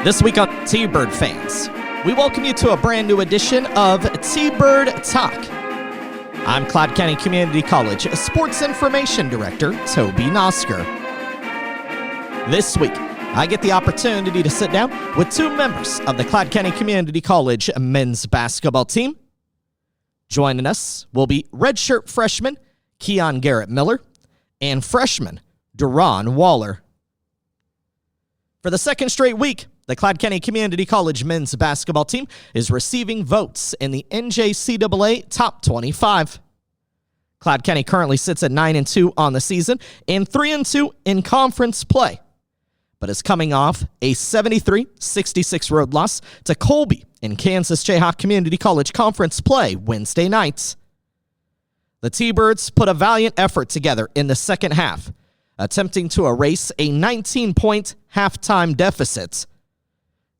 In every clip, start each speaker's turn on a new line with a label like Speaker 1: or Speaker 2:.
Speaker 1: This week on T-Bird fans, we welcome you to a brand new edition of T-Bird Talk. I'm Cloud County Community College Sports Information Director, Toby Nosker. This week, I get the opportunity to sit down with two members of the Cloud County Community College men's basketball team. Joining us will be redshirt freshman Keyon Garrett-Miller and freshman Duran Waller. For the second straight week, the Cloud County Community College men's basketball team is receiving votes in the NJCAA Top 25. Cloud County currently sits at 9-2 on the season and 3-2 in conference play, but is coming off a 73-66 road loss to Colby in Kansas Jayhawk Community College conference play Wednesday nights. The T-Birds put a valiant effort together in the second half, attempting to erase a 19-point halftime deficit.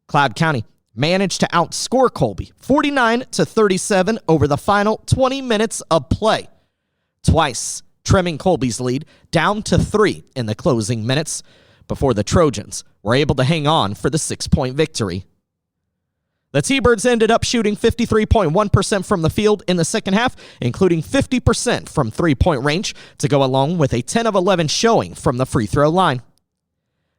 Speaker 1: Cloud County managed to outscore Colby 49-37 over the final 20 minutes of play, twice trimming Colby's lead down to 3 in the closing minutes before the Trojans were able to hang on for the 6-point victory. The T-Birds ended up shooting 53.1% from the field in the second half, including 50% from three-point range to go along with a 10 of 11 showing from the free throw line.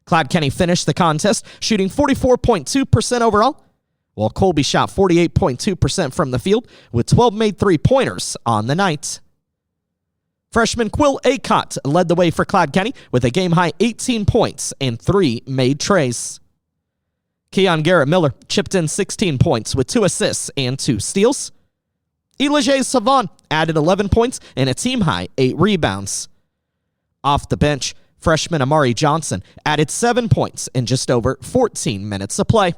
Speaker 1: Cloud County finished the contest shooting 44.2% overall, while Colby shot 48.2% from the field with 12 made three-pointers on the night. Freshman Quill Acott led the way for Cloud County with a game-high 18 points and 3 made trays. Keyon Garrett-Miller chipped in 16 points with 2 assists and 2 steals. Elijah Savon added 11 points and a team-high 8 rebounds. Off the bench, freshman Amari Johnson added 7 points in just over 14 minutes of play.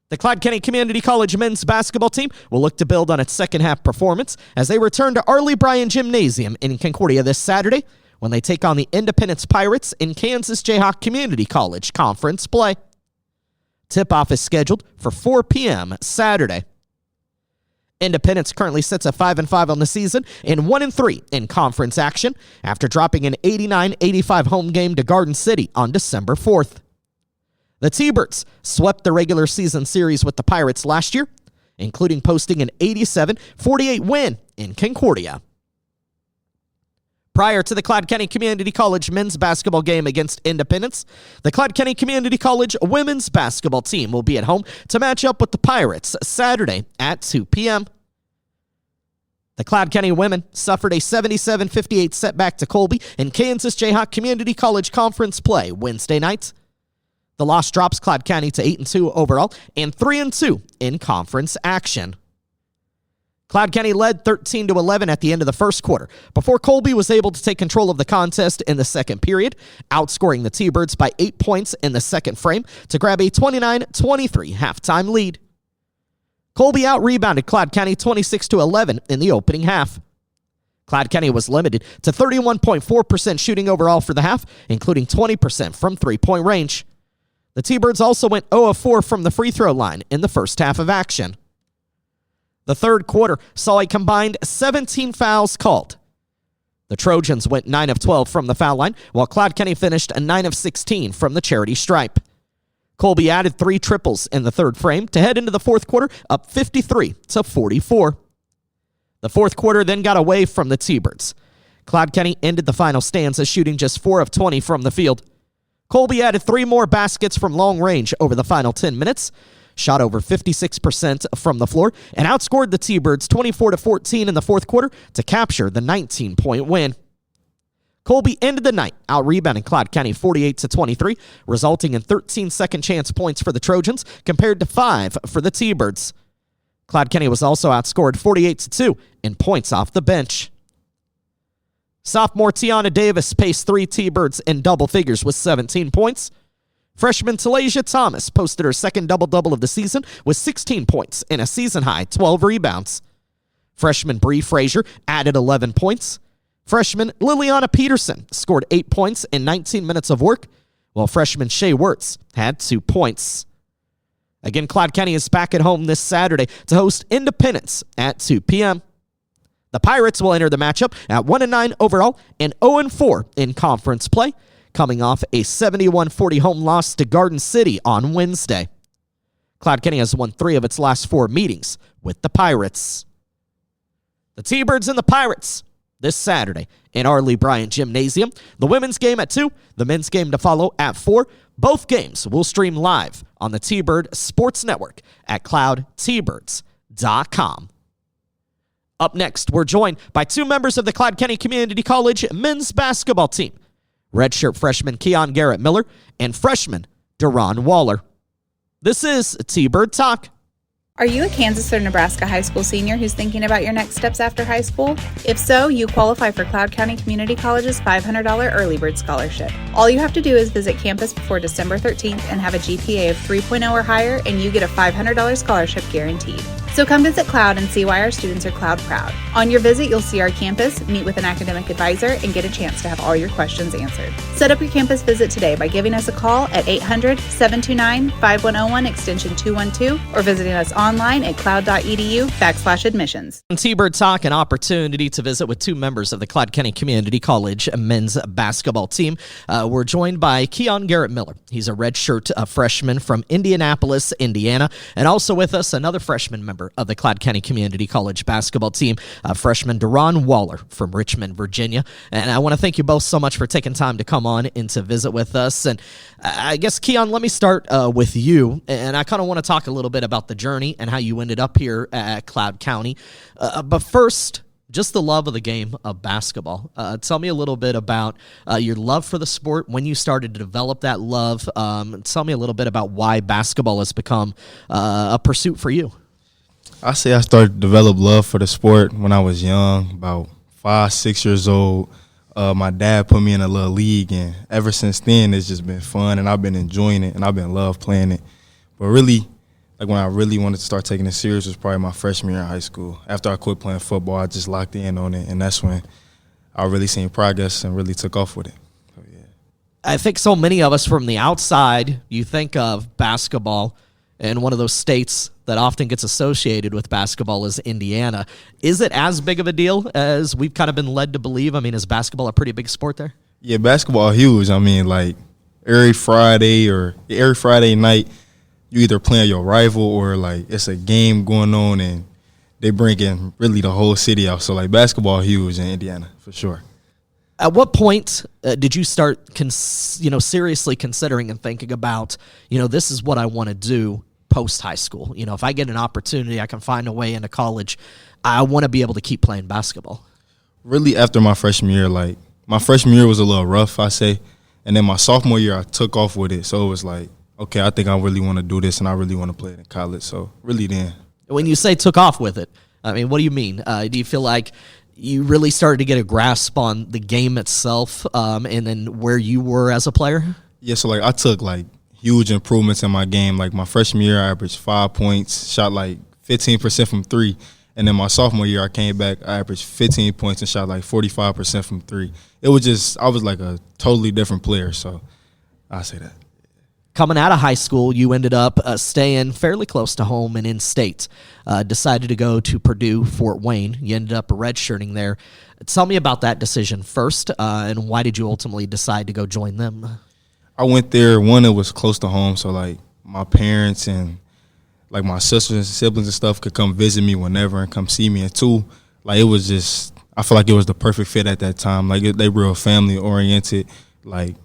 Speaker 1: The Cloud County Community College men's basketball team will look to build on its second-half performance as they return to Arlie Bryan Gymnasium in Concordia this Saturday when they take on the Independence Pirates in Kansas Jayhawk Community College conference play. Tip-off is scheduled for 4 p.m. Saturday. Independence currently sits at 5-5 on the season and 1-3 in conference action after dropping an 89-85 home game to Garden City on December 4th. The T-Birds swept the regular season series with the Pirates last year, including posting an 87-48 win in Concordia. Prior to the Cloud County Community College men's basketball game against Independence, the Cloud County Community College women's basketball team will be at home to match up with the Pirates Saturday at 2 p.m. The Cloud County women suffered a 77-58 setback to Colby in Kansas Jayhawk Community College conference play Wednesday night. The loss drops Cloud County to 8-2 overall and 3-2 in conference action. Cloud County led 13-11 at the end of the first quarter before Colby was able to take control of the contest in the second period, outscoring the T-Birds by 8 points in the second frame to grab a 29-23 halftime lead. Colby out-rebounded Cloud County 26-11 in the opening half. Cloud County was limited to 31.4% shooting overall for the half, including 20% from three-point range. The T-Birds also went 0 of 4 from the free throw line in the first half of action. The third quarter saw a combined 17 fouls called. The Trojans went 9 of 12 from the foul line, while Cloud County finished a 9 of 16 from the charity stripe. Colby added 3 triples in the third frame to head into the fourth quarter up 53-44. The fourth quarter then got away from the T-Birds. Cloud County ended the final stanza shooting just 4 of 20 from the field. Colby added 3 more baskets from long range over the final 10 minutes, shot over 56% from the floor, and outscored the T-Birds 24-14 in the fourth quarter to capture the 19-point win. Colby ended the night out-rebounding Cloud County 48-23, resulting in 13 second-chance points for the Trojans compared to 5 for the T-Birds. Cloud County was also outscored 48-2 in points off the bench. Sophomore Tiana Davis paced 3 T-Birds in double figures with 17 points. Freshman Talasia Thomas posted her second double-double of the season with 16 points and a season-high 12 rebounds. Freshman Bree Frazier added 11 points. Freshman Liliana Peterson scored 8 points in 19 minutes of work, while freshman Shea Wirtz had 2 points. Again, Cloud County is back at home this Saturday to host Independence at 2 p.m. The Pirates will enter the matchup at 1-9 overall and 0-4 in conference play, coming off a 71-40 home loss to Garden City on Wednesday. Cloud County has won 3 of its last 4 meetings with the Pirates. The T-Birds and the Pirates this Saturday in our Lee Bryant Gymnasium. The women's game at 2, the men's game to follow at 4. Both games will stream live on the T-Bird Sports Network at cloudtbirds.com. Up next, we're joined by 2 members of the Cloud County Community College men's basketball team, redshirt freshman Keyon Garrett-Miller and freshman Deron Waller. This is T-Bird Talk.
Speaker 2: Are you a Kansas or Nebraska high school senior who's thinking about your next steps after high school? If so, you qualify for Cloud County Community College's $500 Early Bird Scholarship. All you have to do is visit campus before December 13th and have a GPA of 3.0 or higher, and you get a $500 scholarship guaranteed. So come visit Cloud and see why our students are Cloud proud. On your visit, you'll see our campus, meet with an academic advisor, and get a chance to have all your questions answered. Set up your campus visit today by giving us a call at 800-729-5101 extension 212 or visiting us online at cloud.edu/admissions.
Speaker 1: T-Bird Talk, an opportunity to visit with 2 members of the Cloud County Community College men's basketball team. We're joined by Keyon Garrett-Miller. He's a redshirt freshman from Indianapolis, Indiana, and also with us another freshman member of the Cloud County Community College basketball team, freshman Deron Waller from Richmond, Virginia. And I want to thank you both so much for taking time to come on and to visit with us. And I guess, Keyon, let me start with you. And I kind of want to talk a little bit about the journey and how you ended up here at Cloud County. But first, just the love of the game of basketball. Tell me a little bit about your love for the sport, when you started to develop that love. Tell me a little bit about why basketball has become a pursuit for you.
Speaker 3: I say I started to develop love for the sport when I was young, about 5, 6 years old. My dad put me in a little league, and ever since then, it's just been fun, and I've been enjoying it, and I've been love playing it. But really, like when I really wanted to start taking it serious was probably my freshman year in high school. After I quit playing football, I just locked in on it, and that's when I really seen progress and really took off with it. So, yeah.
Speaker 1: I think so many of us from the outside, you think of basketball, and one of those states that often gets associated with basketball is Indiana. Is it as big of a deal as we've kind of been led to believe? I mean, is basketball a pretty big sport there?
Speaker 3: Yeah, basketball huge. I mean, like every Friday night, you either playing your rival or like it's a game going on and they bring in really the whole city out. So like basketball huge in Indiana for sure.
Speaker 1: At what point did you start, seriously considering and thinking about, this is what I want to do post-high school? If I get an opportunity, I can find a way into college, I want to be able to keep playing basketball.
Speaker 3: Really after my freshman year, like my freshman year was a little rough, I say. And then my sophomore year, I took off with it. So it was like, okay, I think I really want to do this and I really want to play it in college. So really then.
Speaker 1: When you say took off with it, I mean, what do you mean? Do you feel like you really started to get a grasp on the game itself and then where you were as a player?
Speaker 3: Yeah, so like I took like huge improvements in my game. Like my freshman year, I averaged 5 points, shot like 15% from 3. And then my sophomore year, I came back, I averaged 15 points and shot like 45% from 3. It was just, I was like a totally different player, so I say that.
Speaker 1: Coming out of high school, you ended up staying fairly close to home and in-state. Decided to go to Purdue, Fort Wayne. You ended up redshirting there. Tell me about that decision first, and why did you ultimately decide to go join them?
Speaker 3: I went there, one, it was close to home, so like my parents and like my sisters and siblings and stuff could come visit me whenever and come see me. And 2, like it was just, I feel like it was the perfect fit at that time. Like they real family oriented, like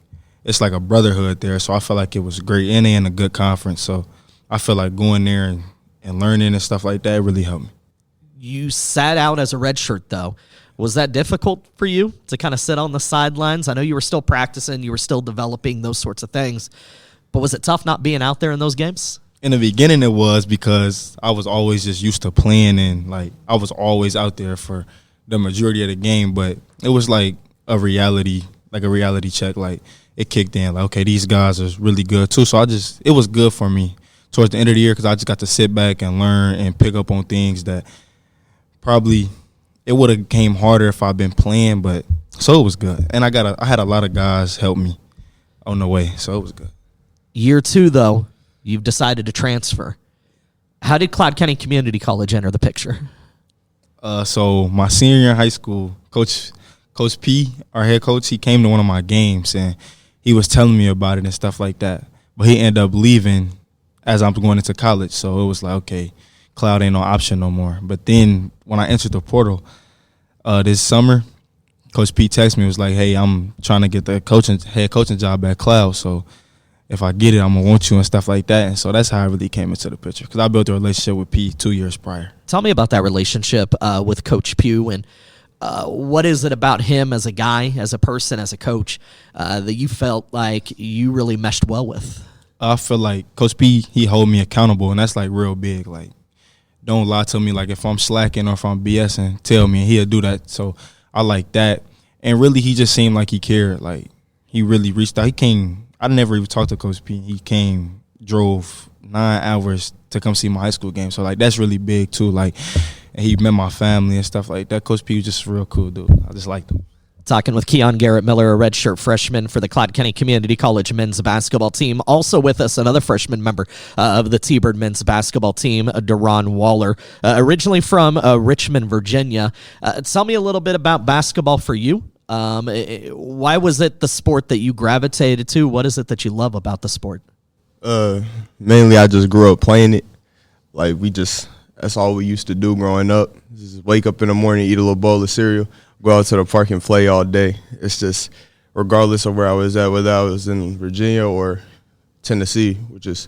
Speaker 3: it's like a brotherhood there. So I felt like it was great, and they in a good conference. So I feel like going there and learning and stuff like that really helped me.
Speaker 1: You sat out as a redshirt though. Was that difficult for you to kind of sit on the sidelines? I know you were still practicing, you were still developing, those sorts of things. But was it tough not being out there in those games?
Speaker 3: In the beginning it was, because I was always just used to playing and like I was always out there for the majority of the game. But it was like a reality check. Like it kicked in, like, okay, these guys are really good too. So it was good for me towards the end of the year because I just got to sit back and learn and pick up on things that probably it would have came harder if I'd been playing, but so it was good. And I had a lot of guys help me on the way, so it was good.
Speaker 1: Year 2, though, you've decided to transfer. How did Cloud County Community College enter the picture?
Speaker 3: So my senior year in high school, Coach P, our head coach, he came to one of my games, and he was telling me about it and stuff like that. But he ended up leaving as I'm going into college. So it was like, okay, Cloud ain't no option no more. But then when I entered the portal this summer, Coach P texted me, was like, hey, I'm trying to get the head coaching job at Cloud. So if I get it, I'm going to want you and stuff like that. And so that's how I really came into the picture, because I built a relationship with P 2 years prior.
Speaker 1: Tell me about that relationship with Coach Pugh, and what is it about him as a guy, as a person, as a coach, that you felt like you really meshed well with?
Speaker 3: I feel like Coach P, he hold me accountable, and that's like real big. Like, don't lie to me. Like, if I'm slacking or if I'm BSing, tell me, and he'll do that. So I like that. And really, he just seemed like he cared. Like, he really reached out. He came. I never even talked to Coach P. He came, drove 9 hours to come see my high school game. So, like, that's really big, too. Like, and he met my family and stuff like that. Coach P was just a real cool dude. I just liked him.
Speaker 1: Talking with Keyon Garrett-Miller, a redshirt freshman for the Cloud County Community College men's basketball team. Also with us, another freshman member of the T-Bird men's basketball team, Deron Waller, originally from Richmond, Virginia. Tell me a little bit about basketball for you. Why was it the sport that you gravitated to? What is it that you love about the sport?
Speaker 4: Mainly I just grew up playing it. Like, that's all we used to do growing up. Just wake up in the morning, eat a little bowl of cereal, go out to the park and play all day. It's just, regardless of where I was at, whether I was in Virginia or Tennessee, which is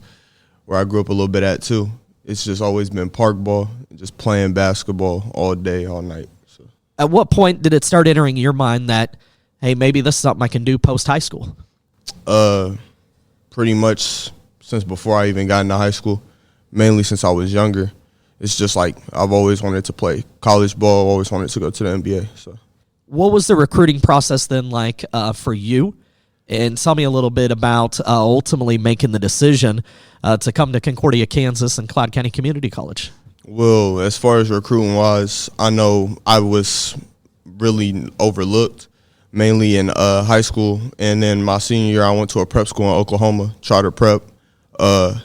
Speaker 4: where I grew up a little bit at too, it's just always been park ball, just playing basketball all day, all night. So.
Speaker 1: At what point did it start entering your mind that, hey, maybe this is something I can do post-high school?
Speaker 4: Pretty much since before I even got into high school, mainly since I was younger. It's just like I've always wanted to play college ball, always wanted to go to the NBA. So,
Speaker 1: what was the recruiting process then like for you? And tell me a little bit about ultimately making the decision to come to Concordia, Kansas and Cloud County Community College.
Speaker 4: Well, as far as recruiting wise, I know I was really overlooked, mainly in high school. And then my senior year, I went to a prep school in Oklahoma, charter prep. I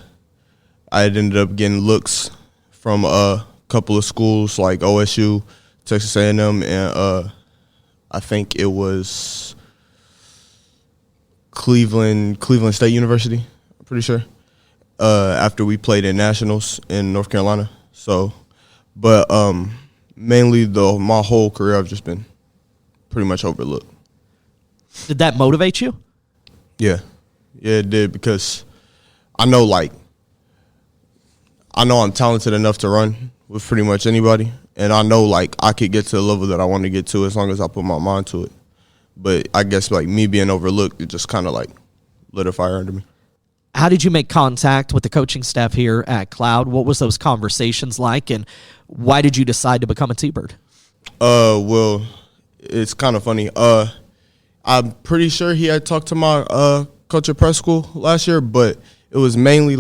Speaker 4: ended up getting looks from a couple of schools like OSU, Texas A&M, and I think it was Cleveland State University, I'm pretty sure, after we played in nationals in North Carolina. So, but mainly my whole career I've just been pretty much overlooked.
Speaker 1: Did that motivate you?
Speaker 4: Yeah, it did, because I know I'm talented enough to run with pretty much anybody, and I know I could get to the level that I want to get to as long as I put my mind to it. But I guess me being overlooked, it just kind of lit a fire under me.
Speaker 1: How did you make contact with the coaching staff here at Cloud? What was those conversations like, and why did you decide to become a T-Bird?
Speaker 4: Well, it's kind of funny. I'm pretty sure he had talked to my coach at prep school last year, but it was mainly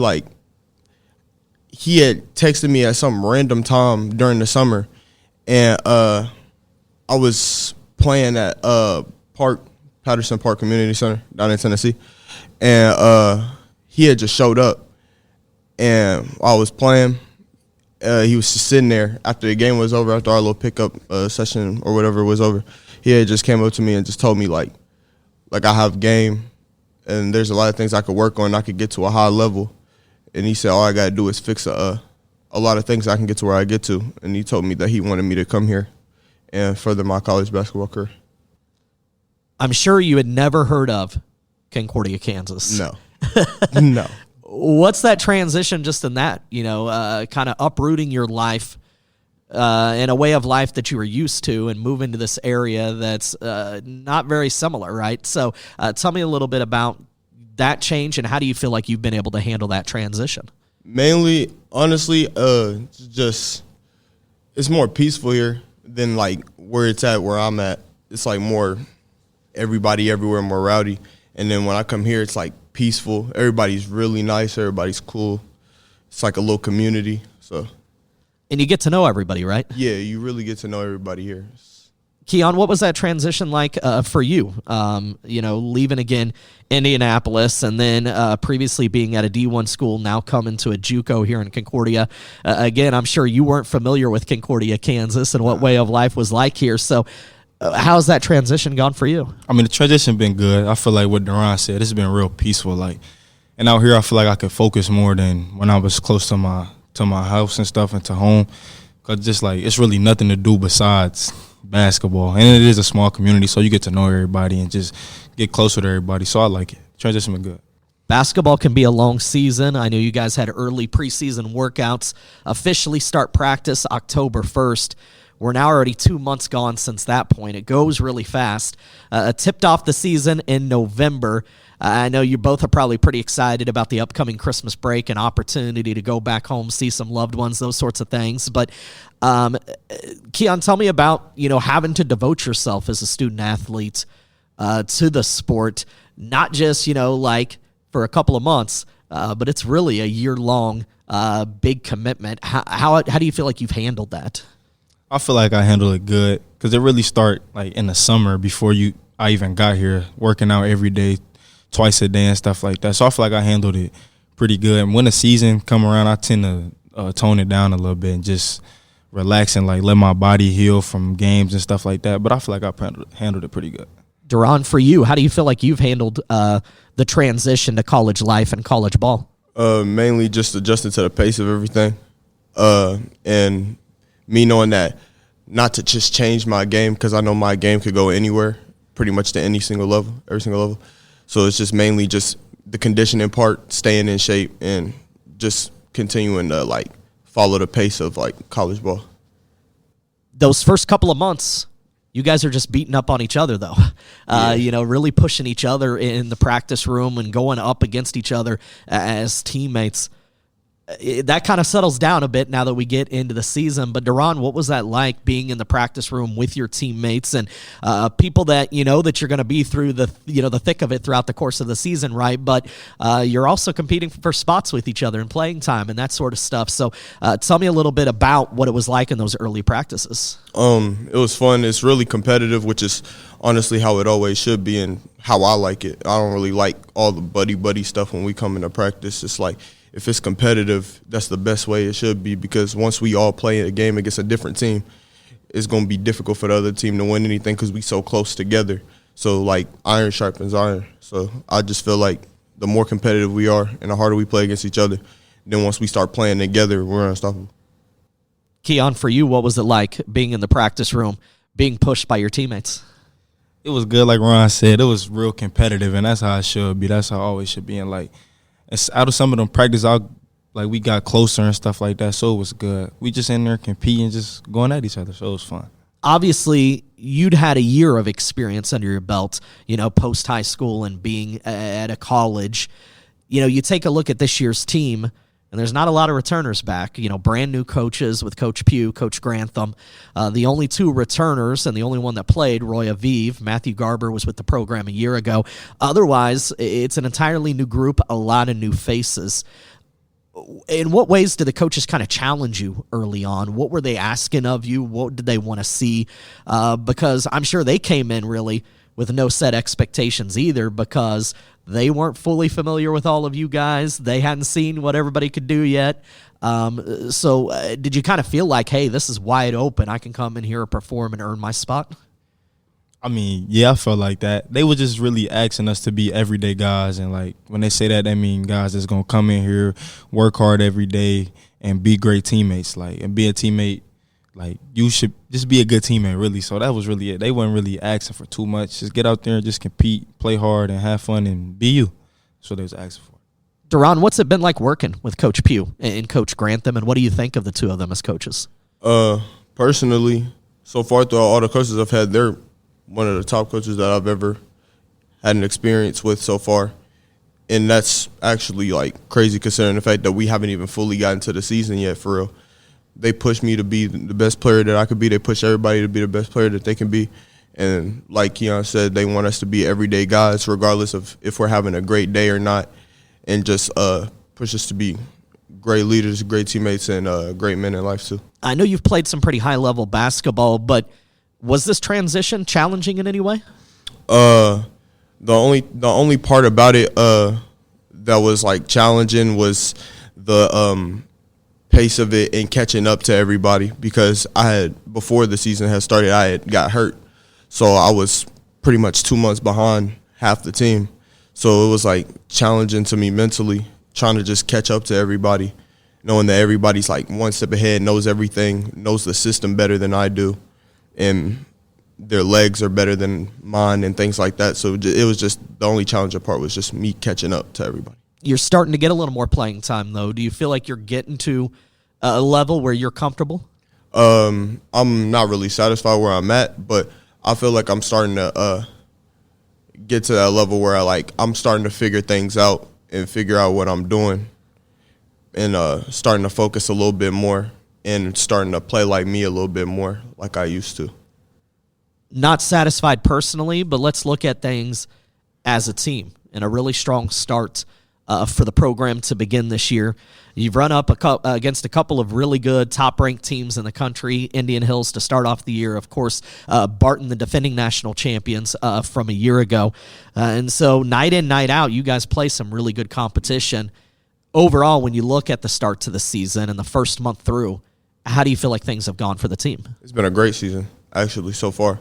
Speaker 4: he had texted me at some random time during the summer, and I was playing at Patterson Park Community Center down in Tennessee, and he had just showed up, and I was playing. He was just sitting there after the game was over, after our little pickup session or whatever was over. He had just came up to me and just told me I have game, and there's a lot of things I could work on. I could get to a high level. And he said, all I got to do is fix a lot of things I can get to where I get to. And he told me that he wanted me to come here and further my college basketball career.
Speaker 1: I'm sure you had never heard of Concordia, Kansas.
Speaker 4: No. No.
Speaker 1: What's that transition just in that, kind of uprooting your life in a way of life that you were used to and move into this area that's not very similar, right? So tell me a little bit about that change, and how do you feel like you've been able to handle that transition?
Speaker 4: Mainly, honestly, it's more peaceful here than where it's at, where I'm at. It's more everybody everywhere, more rowdy. And then when I come here, it's peaceful. Everybody's really nice. Everybody's cool. It's a little community. So,
Speaker 1: and you get to know everybody, right?
Speaker 4: Yeah, you really get to know everybody here.
Speaker 1: Keyon, what was that transition like for you? Leaving again Indianapolis, and then previously being at a D1 school, now coming to a JUCO here in Concordia. Again, I'm sure you weren't familiar with Concordia, Kansas, and what way of life was like here. So How's that transition gone for you?
Speaker 3: I mean, the transition been good. I feel like what Duran said, it's been real peaceful. Like, and out here, I feel like I could focus more than when I was close to my house and stuff and to home. Cause just like it's really nothing to do besides basketball, and it is a small community, so you get to know everybody and just get closer to everybody. So I like it. Transition been good.
Speaker 1: Basketball can be a long season. I know you guys had early preseason workouts. Officially start practice October 1st. We're now already 2 months gone since that point. It goes really fast. Tipped off the season in November. I know you both are probably pretty excited about the upcoming Christmas break and opportunity to go back home, see some loved ones, those sorts of things. But Keyon, tell me about having to devote yourself as a student athlete to the sport, not just like for a couple of months, but it's really a year-long big commitment. How do you feel like you've handled that?
Speaker 3: I feel like I handled it good because it really start like in the summer before I even got here, working out every day, twice a day and stuff like that. So I feel like I handled it pretty good. And when the season come around, I tend to tone it down a little bit and just relax and like let my body heal from games and stuff like that. But I feel like I handled it pretty good.
Speaker 1: Duran, for you, how do you feel like you've handled the transition to college life and college ball?
Speaker 4: Mainly just adjusting to the pace of everything, and me knowing that not to just change my game because I know my game could go anywhere, pretty much to every single level. So it's just mainly just the conditioning part, staying in shape, and just continuing to like follow the pace of like college ball.
Speaker 1: Those first couple of months, you guys are just beating up on each other, though. Really pushing each other in the practice room and going up against each other as teammates. That kind of settles down a bit now that we get into the season. But Duran, what was that like being in the practice room with your teammates and people that that you're going to be through the the thick of it throughout the course of the season, right? But you're also competing for spots with each other and playing time and that sort of stuff. So tell me a little bit about what it was like in those early practices.
Speaker 4: It was fun. It's really competitive, which is honestly how it always should be and how I like it. I don't really like all the buddy stuff when we come into practice. It's like, if it's competitive, that's the best way it should be because once we all play a game against a different team, it's going to be difficult for the other team to win anything because we so close together. So, like, iron sharpens iron. So I just feel like the more competitive we are and the harder we play against each other, then once we start playing together, we're unstoppable.
Speaker 1: Keyon, for you, what was it like being in the practice room, being pushed by your teammates?
Speaker 3: It was good, like Ron said. It was real competitive, and that's how it should be. That's how it always should be. And, like, out of some of them practice, we got closer and stuff like that, so it was good. We just in there competing, just going at each other, so it was fun.
Speaker 1: Obviously, you'd had a year of experience under your belt, post high school and being at a college. You take a look at this year's team, and there's not a lot of returners back. Brand new coaches with Coach Pugh, Coach Grantham. The only two returners and the only one that played, Roy Aviv. Matthew Garber was with the program a year ago. Otherwise, it's an entirely new group, a lot of new faces. In what ways did the coaches kind of challenge you early on? What were they asking of you? What did they want to see? Because I'm sure they came in really with no set expectations either because they weren't fully familiar with all of you guys. They hadn't seen what everybody could do yet. So did you kind of feel like, hey, this is wide open. I can come in here, perform, and earn my spot?
Speaker 3: I mean, yeah, I felt like that. They were just really asking us to be everyday guys. And, like, when they say that, they mean guys that's going to come in here, work hard every day, and be great teammates. Like, and be a teammate. Like, you should just be a good teammate, really. So that was really it. They weren't really asking for too much. Just get out there and just compete, play hard, and have fun, and be you. That's what they was asking for.
Speaker 1: Duran, what's it been like working with Coach Pugh and Coach Grantham, and what do you think of the two of them as coaches?
Speaker 4: Personally, so far through all the coaches I've had, they're one of the top coaches that I've ever had an experience with so far. And that's actually, like, crazy considering the fact that we haven't even fully gotten to the season yet, for real. They push me to be the best player that I could be. They push everybody to be the best player that they can be. And like Keyon said, they want us to be everyday guys regardless of if we're having a great day or not, and just push us to be great leaders, great teammates, and great men in life too.
Speaker 1: I know you've played some pretty high-level basketball, but was this transition challenging in any way?
Speaker 4: The only part about it that was, like, challenging was the pace of it and catching up to everybody because before the season had started, I had got hurt. So I was pretty much 2 months behind half the team. So it was like challenging to me mentally, trying to just catch up to everybody, knowing that everybody's like one step ahead, knows everything, knows the system better than I do, and their legs are better than mine and things like that. So it was just the only challenging part was just me catching up to everybody.
Speaker 1: You're starting to get a little more playing time, though. Do you feel like you're getting to a level where you're comfortable?
Speaker 4: I'm not really satisfied where I'm at, but I feel like I'm starting to get to that level where I'm starting to figure things out and figure out what I'm doing, and starting to focus a little bit more and starting to play like me a little bit more like I used to.
Speaker 1: Not satisfied personally, but let's look at things as a team and a really strong start for the program to begin this year. You've run up against a couple of really good top-ranked teams in the country, Indian Hills to start off the year, of course, Barton, the defending national champions from a year ago. And so night in, night out, you guys play some really good competition. Overall, when you look at the start to the season and the first month through, how do you feel like things have gone for the team?
Speaker 4: It's been a great season, actually, so far.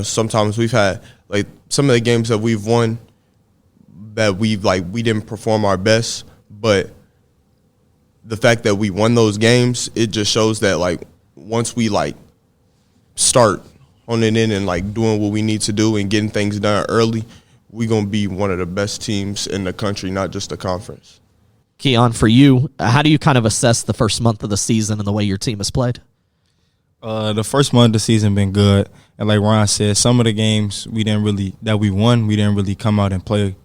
Speaker 4: Sometimes we've had, some of the games that we've won that we didn't perform our best, but the fact that we won those games, it just shows that, once we, start honing in and, doing what we need to do and getting things done early, we're going to be one of the best teams in the country, not just the conference.
Speaker 1: Keyon, for you, how do you kind of assess the first month of the season and the way your team has played?
Speaker 3: The first month of the season been good, and like Ron said, some of the games we didn't really come out and play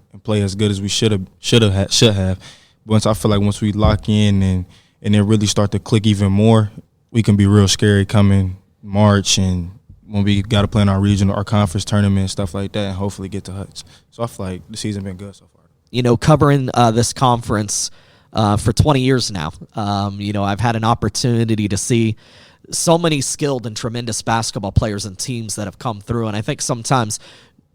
Speaker 3: as good as we should have. Once once we lock in and then really start to click even more, we can be real scary coming March and when we got to play in our conference tournament and stuff like that, and hopefully get to Hutch. So I feel like the season been good so far.
Speaker 1: Covering this conference for 20 years now, I've had an opportunity to see so many skilled and tremendous basketball players and teams that have come through, and I think sometimes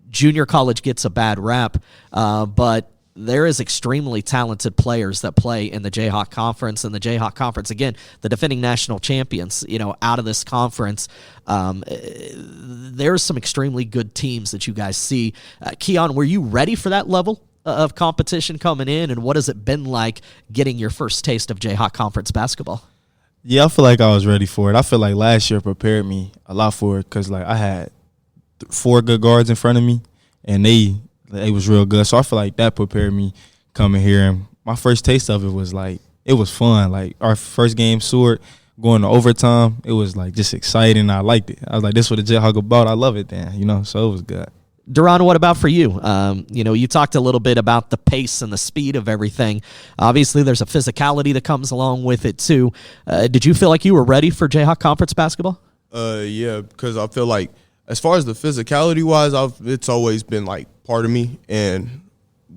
Speaker 1: junior college gets a bad rap, but there is extremely talented players that play in the Jayhawk Conference, and the Jayhawk Conference, again, the defending national champions, out of this conference. There's some extremely good teams that you guys see. Keyon, were you ready for that level of competition coming in, and what has it been like getting your first taste of Jayhawk Conference basketball?
Speaker 3: Yeah, I feel like I was ready for it. I feel like last year prepared me a lot for it because, I had 4 good guards in front of me, and they was real good. So I feel like that prepared me coming here. And my first taste of it was, it was fun. Our first game, Seward, going to overtime, it was, just exciting. I liked it. I was like, this is what the Jayhawk about. I love it then, so it was good.
Speaker 1: Duran, what about for you? You talked a little bit about the pace and the speed of everything. Obviously, there's a physicality that comes along with it, too. Did you feel like you were ready for Jayhawk Conference basketball?
Speaker 4: Yeah, because I feel like as far as the physicality-wise, it's always been, part of me and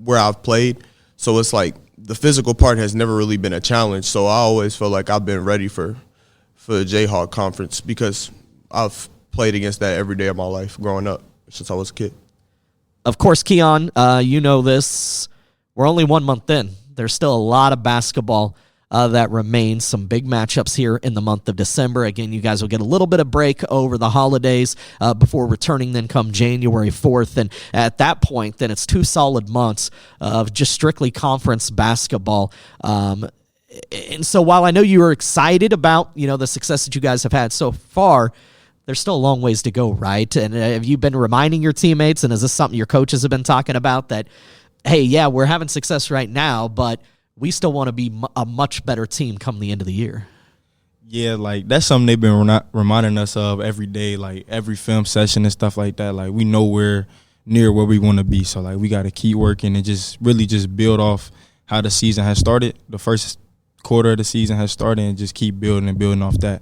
Speaker 4: where I've played. So it's the physical part has never really been a challenge. So I always feel like I've been ready for the Jayhawk Conference because I've played against that every day of my life growing up since I was a kid.
Speaker 1: Of course, Keyon, you know this. We're only 1 month in. There's still a lot of basketball that remains. Some big matchups here in the month of December. Again, you guys will get a little bit of break over the holidays before returning then come January 4th. And at that point, then it's 2 solid months of just strictly conference basketball. And so while I know you were excited about, the success that you guys have had so far, there's still a long ways to go, right? And have you been reminding your teammates, and is this something your coaches have been talking about, that, hey, yeah, we're having success right now, but we still want to be a much better team come the end of the year?
Speaker 3: Yeah, that's something they've been reminding us of every day, every film session and stuff like that. We know we're near where we want to be, so, we got to keep working and just really just build off how the season has started. The first quarter of the season has started, and just keep building and building off that.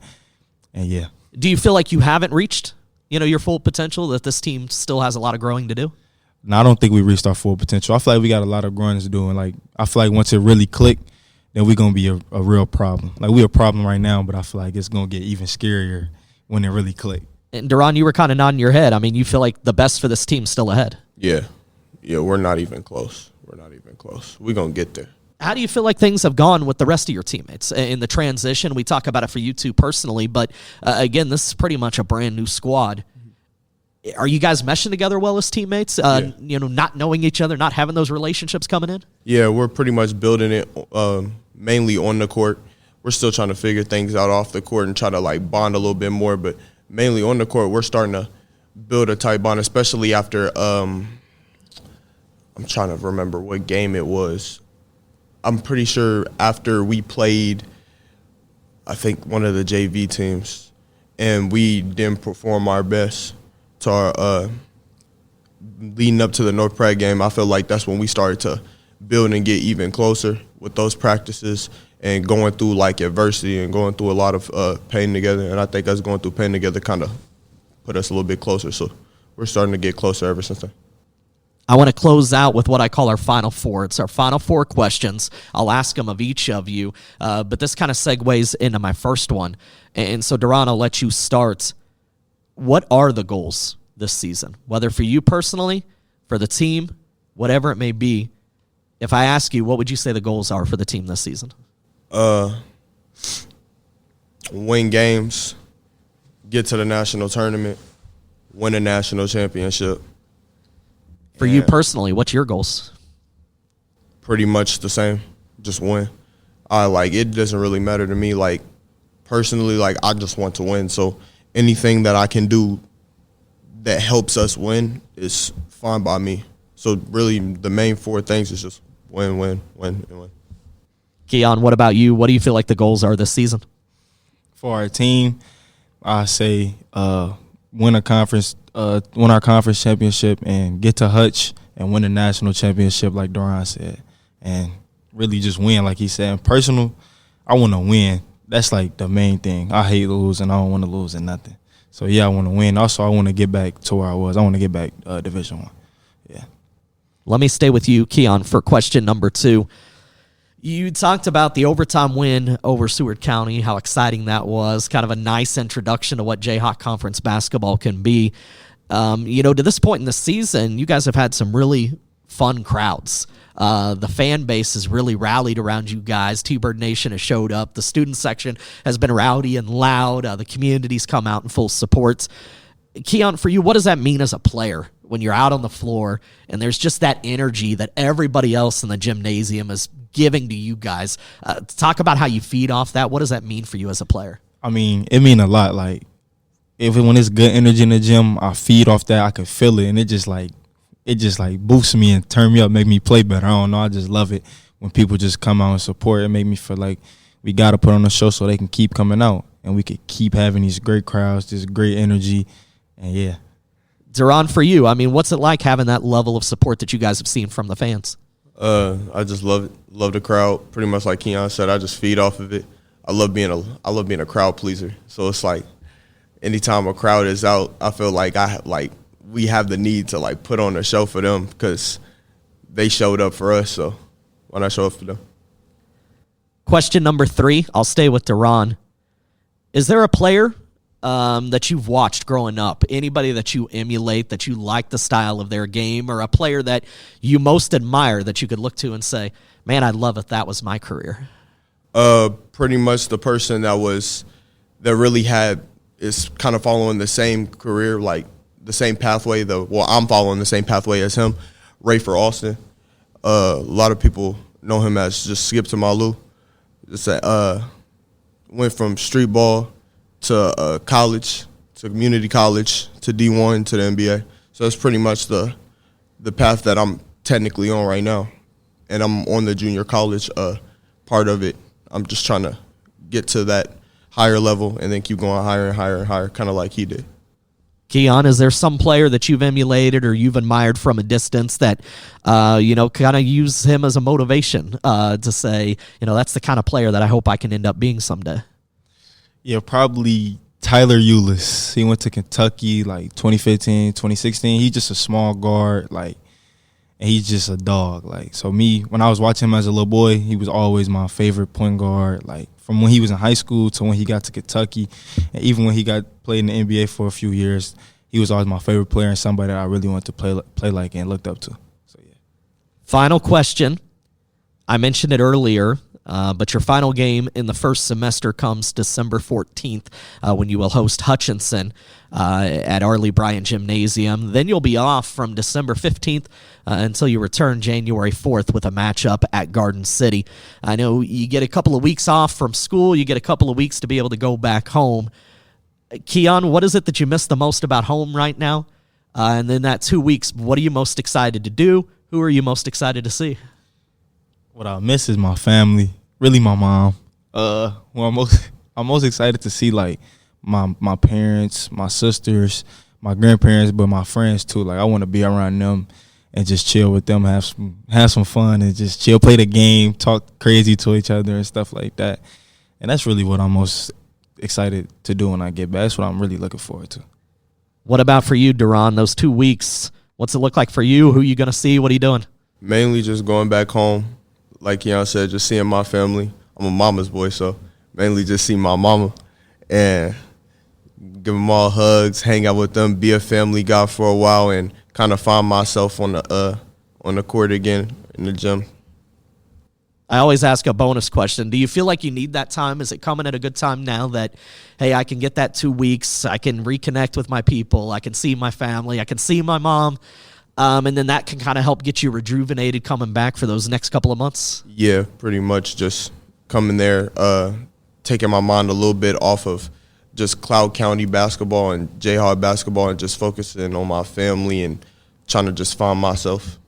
Speaker 3: And, yeah.
Speaker 1: Do you feel like you haven't reached, your full potential, that this team still has a lot of growing to do?
Speaker 3: No, I don't think we reached our full potential. I feel like we got a lot of growing to do. And, I feel like once it really clicked, then we're going to be a real problem. We're a problem right now, but I feel like it's going to get even scarier when it really clicked.
Speaker 1: And, Duran, you were kind of nodding your head. I mean, you feel like the best for this team still ahead.
Speaker 4: Yeah. Yeah, we're not even close. We're going to get there.
Speaker 1: How do you feel like things have gone with the rest of your teammates in the transition? We talk about it for you two personally, but again, this is pretty much a brand new squad. Are you guys meshing together well as teammates? Not knowing each other, not having those relationships coming in?
Speaker 4: Yeah, we're pretty much building it mainly on the court. We're still trying to figure things out off the court and try to, like, bond a little bit more. But mainly on the court, we're starting to build a tight bond, especially after I'm trying to remember what game it was. I'm pretty sure after we played, I think, one of the JV teams, and we didn't perform our best to our leading up to the North Prague game. I feel like that's when we started to build and get even closer with those practices and going through, like, adversity and going through a lot of pain together. And I think us going through pain together kind of put us a little bit closer. So we're starting to get closer ever since then.
Speaker 1: I want to close out with what I call our Final Four. It's our Final Four questions. I'll ask them of each of you, but this kind of segues into my first one. And so, Duran, I'll let you start. What are the goals this season? Whether for you personally, for the team, whatever it may be. If I ask you, what would you say the goals are for the team this season?
Speaker 4: Win games, get to the national tournament, win a national championship.
Speaker 1: For you personally, what's your goals?
Speaker 4: Pretty much the same, just win. It doesn't really matter to me. Like, personally, like, I just want to win. So anything that I can do that helps us win is fine by me. So really the main four things is just win, win, win, and win.
Speaker 1: Keyon, what about you? What do you feel like the goals are this season?
Speaker 3: For our team, I say win our conference championship and get to Hutch and win a national championship, like Duran said, and really just win, like he said. And personal, I want to win. That's like the main thing. I hate losing. I don't want to lose in nothing. So yeah, I want to win. Also, I want to get back to where I was. I want to get back Division I. Yeah.
Speaker 1: Let me stay with you, Keyon, for question number 2. You talked about the overtime win over Seward County, how exciting that was, kind of a nice introduction to what Jayhawk Conference basketball can be. To this point in the season, you guys have had some really fun crowds. The fan base has really rallied around you guys. T-Bird Nation has showed up. The student section has been rowdy and loud. The community's come out in full support. Keyon, for you, what does that mean as a player when you're out on the floor and there's just that energy that everybody else in the gymnasium is giving to you guys? Talk about how you feed off that. What does that mean for you as a player?
Speaker 3: I mean, it mean a lot. Like, when it's good energy in the gym, I feed off that. I can feel it, and it just boosts me and turn me up, make me play better. I don't know. I just love it when people just come out and support. It make me feel like we got to put on a show so they can keep coming out, and we could keep having these great crowds, this great energy, and yeah.
Speaker 1: Duran, for you, I mean, what's it like having that level of support that you guys have seen from the fans?
Speaker 4: I just love it. Love the crowd. Pretty much like Keyon said, I just feed off of it. I love being a crowd pleaser. So it's like anytime a crowd is out, I feel like we have the need to, like, put on a show for them because they showed up for us. So why not show up for them?
Speaker 1: Question number 3, I'll stay with Duran. Is there a player that you've watched growing up, anybody that you emulate, that you like the style of their game, or a player that you most admire that you could look to and say, man, I'd love if that was my career?
Speaker 4: Pretty much the person that really is kind of following the same career, like the same pathway. I'm following the same pathway as him, Rayford Austin. A lot of people know him as just Skip to Malu. Went from street ball to college, to community college, to D1, to the NBA. So that's pretty much the path that I'm technically on right now. And I'm on the junior college part of it. I'm just trying to get to that higher level and then keep going higher and higher and higher, kind of like he did.
Speaker 1: Keyon, is there some player that you've emulated or you've admired from a distance that, kind of use him as a motivation to say, that's the kind of player that I hope I can end up being someday?
Speaker 3: Yeah, probably Tyler Eulis. He went to Kentucky like 2015, 2016. He's just a small guard, and he's just a dog. So when I was watching him as a little boy, he was always my favorite point guard. From when he was in high school to when he got to Kentucky, and even when he played in the NBA for a few years, he was always my favorite player and somebody that I really wanted to play like and looked up to. So yeah.
Speaker 1: Final question. I mentioned it earlier. But your final game in the first semester comes December 14th when you will host Hutchinson at Arley Bryan Gymnasium. Then you'll be off from December 15th until you return January 4th with a matchup at Garden City. I know you get a couple of weeks off from school. You get a couple of weeks to be able to go back home. Keyon, what is it that you miss the most about home right now? And then that 2 weeks, what are you most excited to do? Who are you most excited to see?
Speaker 3: What I miss is my family, really my mom. Well, I'm most excited to see like my parents, my sisters, my grandparents, but my friends too. Like I want to be around them and just chill with them, have some fun, and just chill, play the game, talk crazy to each other and stuff like that. And that's really what I'm most excited to do when I get back. That's what I'm really looking forward to.
Speaker 1: What about for you, Duran? Those 2 weeks, what's it look like for you? Who are you going to see? What are you doing?
Speaker 4: Mainly just going back home. Like Keyon said, just seeing my family. I'm a mama's boy, so mainly just see my mama and give them all hugs, hang out with them, be a family guy for a while, and kind of find myself on the court again in the gym.
Speaker 1: I always ask a bonus question. Do you feel like you need that time? Is it coming at a good time now that, hey, I can get that 2 weeks, I can reconnect with my people, I can see my family, I can see my mom, and then that can kind of help get you rejuvenated coming back for those next couple of months?
Speaker 4: Yeah, pretty much just coming there, taking my mind a little bit off of just Cloud County basketball and Jayhawk basketball and just focusing on my family and trying to just find myself.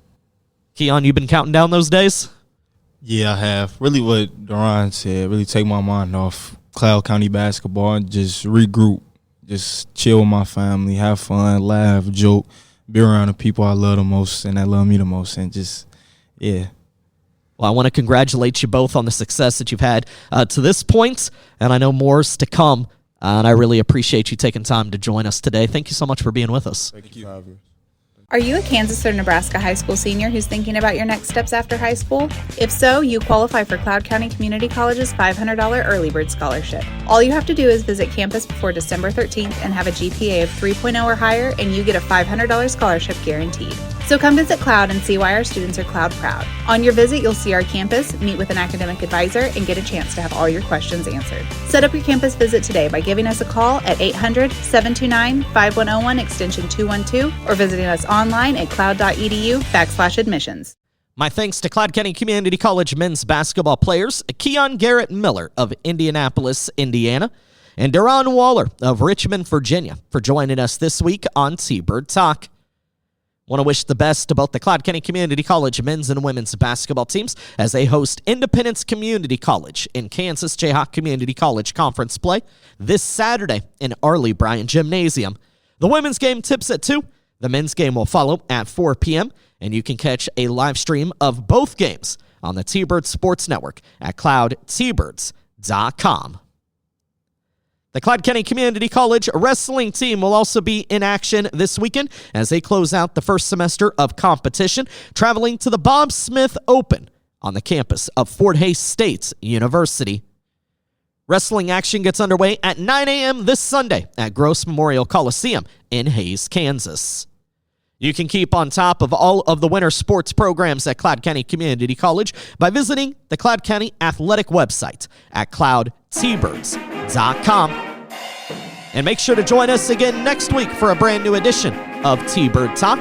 Speaker 1: Keyon, you been counting down those days?
Speaker 3: Yeah, I have. Really what Duran said, really take my mind off Cloud County basketball and just regroup, just chill with my family, have fun, laugh, joke, be around the people I love the most and that love me the most, and just, yeah.
Speaker 1: Well, I want to congratulate you both on the success that you've had to this point, and I know more's to come, and I really appreciate you taking time to join us today. Thank you so much for being with us.
Speaker 4: Thank you for having me.
Speaker 2: Are you a Kansas or Nebraska high school senior who's thinking about your next steps after high school? If so, you qualify for Cloud County Community College's $500 Early Bird Scholarship. All you have to do is visit campus before December 13th and have a GPA of 3.0 or higher, and you get a $500 scholarship guaranteed. So come visit Cloud and see why our students are Cloud proud. On your visit, you'll see our campus, meet with an academic advisor, and get a chance to have all your questions answered. Set up your campus visit today by giving us a call at 800-729-5101 extension 212 or visiting us online at cloud.edu/admissions.
Speaker 1: My thanks to Cloud County Community College men's basketball players Keyon Garrett-Miller of Indianapolis, Indiana, and Duran Waller of Richmond, Virginia, for joining us this week on T-Bird Talk. Want to wish the best to both the Cloud County Community College men's and women's basketball teams as they host Independence Community College in Kansas Jayhawk Community College Conference play this Saturday in Arley Bryan Gymnasium. The women's game tips at 2. The men's game will follow at 4 p.m., and you can catch a live stream of both games on the T-Bird Sports Network at cloudtbirds.com. The Cloud County Community College wrestling team will also be in action this weekend as they close out the first semester of competition, traveling to the Bob Smith Open on the campus of Fort Hays State University. Wrestling action gets underway at 9 a.m. this Sunday at Gross Memorial Coliseum in Hays, Kansas. You can keep on top of all of the winter sports programs at Cloud County Community College by visiting the Cloud County Athletic website at cloudtbirds.com. And make sure to join us again next week for a brand new edition of T-Bird Talk.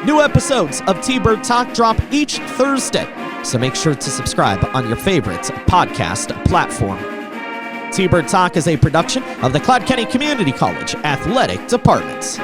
Speaker 1: New episodes of T-Bird Talk drop each Thursday, so make sure to subscribe on your favorite podcast platform. T-Bird Talk is a production of the Cloud County Community College Athletic Department.